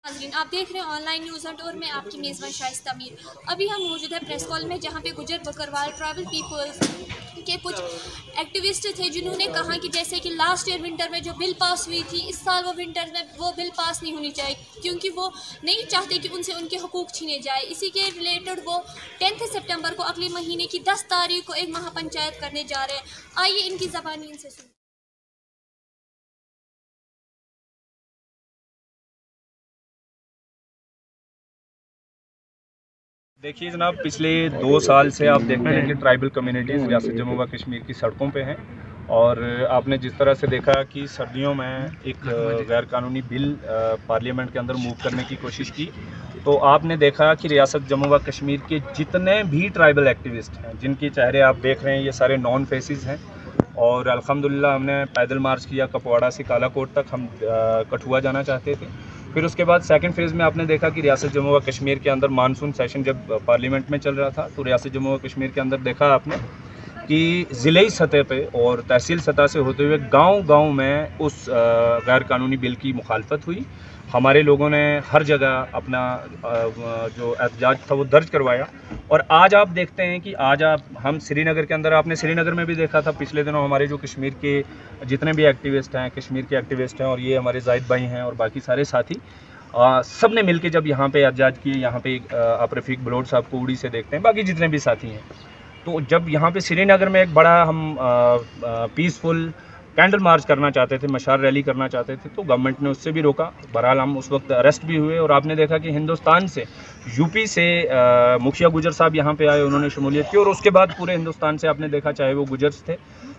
नाज़रीन, आप देख रहे हैं ऑनलाइन न्यूज़ ऑन टूर में आपकी मेज़बान शाइस्ता मीर। अभी हम मौजूद है प्रेस कॉल में, जहां पे गुजर बकरवाल ट्राइबल पीपल्स के कुछ एक्टिविस्ट थे, जिन्होंने कहा कि जैसे कि लास्ट ईयर विंटर में जो बिल पास हुई थी, इस साल वो विंटर में वो बिल पास नहीं होनी चाहिए, क्योंकि वो नहीं चाहते कि उनसे उनके हकूक़ छीने जाए। इसी के रिलेटेड वो 10 सितंबर को अगले महीने की 10 तारीख को एक महापंचायत करने जा रहे हैं। आइए इनकी ज़बानी इनसे सुन। देखिए जनाब, पिछले 2 साल से आप देखते हैं कि ट्राइबल कम्युनिटीज़ रियासत जम्मू व कश्मीर की सड़कों पे हैं। और आपने जिस तरह से देखा कि सर्दियों में एक गैर कानूनी बिल पार्लियामेंट के अंदर मूव करने की कोशिश की, तो आपने देखा कि रियासत जम्मू व कश्मीर के जितने भी ट्राइबल एक्टिविस्ट हैं, जिनके चेहरे आप देख रहे हैं, ये सारे नॉन फेसेस हैं। और अल्हम्दुलिल्लाह हमने पैदल मार्च किया कपवाड़ा से कालाकोट तक। हम कठुआ जाना चाहते थे। फिर उसके बाद सेकंड फेज़ में आपने देखा कि रियासत जम्मू व कश्मीर के अंदर मानसून सेशन जब पार्लियामेंट में चल रहा था, तो रियासत जम्मू व कश्मीर के अंदर देखा आपने कि ज़िले सतह पे और तहसील सतह से होते हुए गांव-गांव में उस गैर कानूनी बिल की मुखालफत हुई। हमारे लोगों ने हर जगह अपना जो एहतजाज था वो दर्ज करवाया। और आज आप देखते हैं कि आज हम श्रीनगर के अंदर, आपने श्रीनगर में भी देखा था पिछले दिनों, हमारे जो कश्मीर के जितने भी एक्टिविस्ट हैं, कश्मीर के एक्टिविस्ट हैं, और ये हमारे जाहिद भाई हैं और बाकी सारे साथी, सब ने मिल के जब यहाँ पे एहतजाज किए। यहाँ पे आप रफ़ीक बलोच साहब को उड़ी से देखते हैं, बाकी जितने भी साथी हैं, तो जब यहाँ पे श्रीनगर में एक बड़ा हम पीसफुल कैंडल मार्च करना चाहते थे, मशाल रैली करना चाहते थे, तो गवर्नमेंट ने उससे भी रोका। बहरहाल हम उस वक्त अरेस्ट भी हुए। और आपने देखा कि हिंदुस्तान से, यूपी से मुखिया गुजर साहब यहाँ पे आए, उन्होंने शमूलियत की। और उसके बाद पूरे हिंदुस्तान से आपने देखा, चाहे वो गुजर्स थे,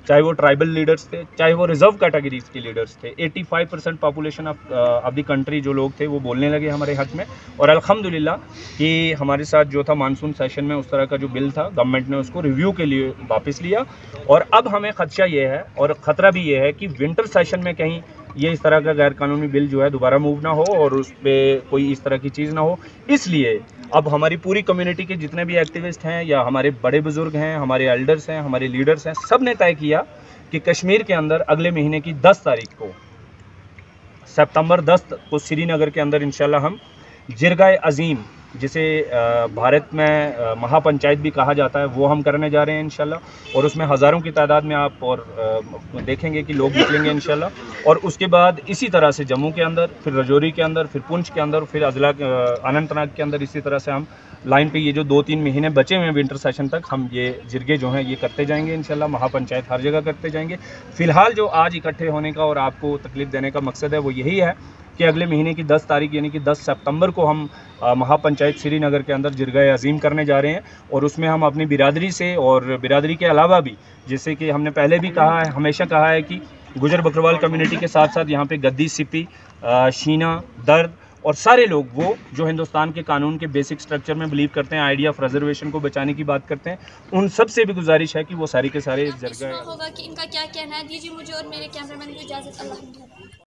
चाहे वो ट्राइबल लीडर्स थे, चाहे वो रिजर्व कैटेगरीज के लीडर्स थे। 85% पॉपुलेशन ऑफ द कंट्री जो लोग थे वो बोलने लगे हमारे हक़ में। और अल्हम्दुलिल्लाह कि हमारे साथ जो था मानसून सेशन में उस तरह का जो बिल था, गवर्नमेंट ने उसको रिव्यू के लिए वापस लिया। और अब हमें खदशा ये है और ख़तरा भी ये है कि विंटर सेशन में कहीं ये इस तरह का गैर कानूनी बिल जो है दोबारा मूव ना हो और उस पर कोई इस तरह की चीज़ ना हो। इसलिए अब हमारी पूरी कम्युनिटी के जितने भी एक्टिविस्ट हैं, या हमारे बड़े बुज़ुर्ग हैं, हमारे एल्डर्स हैं, हमारे लीडर्स हैं, सब ने तय किया कि कश्मीर के अंदर अगले महीने की 10 तारीख को, सितंबर 10 को, श्रीनगर के अंदर इंशाल्लाह हम जिरगाए अज़ीम, जिसे भारत में महापंचायत भी कहा जाता है, वो हम करने जा रहे हैं इंशाल्लाह। और उसमें हज़ारों की तादाद में आप और देखेंगे कि लोग निकलेंगे इंशाल्लाह। और उसके बाद इसी तरह से जम्मू के अंदर, फिर रजौरी के अंदर, फिर पुंछ के अंदर, फिर अजला अनंतनाग के अंदर, इसी तरह से हम लाइन पे ये जो 2-3 महीने बचे हुए हैं विंटर सेशन तक, हम ये जिरगे जो हैं ये करते जाएंगे इंशाल्लाह। महापंचायत हर जगह करते जाएंगे। फ़िलहाल जो आज इकट्ठे होने का और आपको तकलीफ़ देने का मकसद है वो यही है कि अगले महीने की 10 तारीख यानी कि 10 सितंबर को हम महापंचायत श्रीनगर के अंदर जिरगाए अज़ीम करने जा रहे हैं। और उसमें हम अपनी बिरादरी से और बिरादरी के अलावा भी, जैसे कि हमने पहले भी कहा है, हमेशा कहा है कि गुजर बकरवाल कम्युनिटी के साथ साथ यहाँ पे गद्दी, सिपी, शीना, दर्द और सारे लोग वो जो हिंदुस्तान के कानून के बेसिक स्ट्रक्चर में बिलीव करते हैं, आइडिया ऑफ रिजर्वेशन को बचाने की बात करते हैं, उन सब से भी गुजारिश है कि वो सारी के सारे होगा कि इनका क्या कहना है। दीजिए मुझे और मेरे कैमरामैन को इजाज़त। अल्लाह।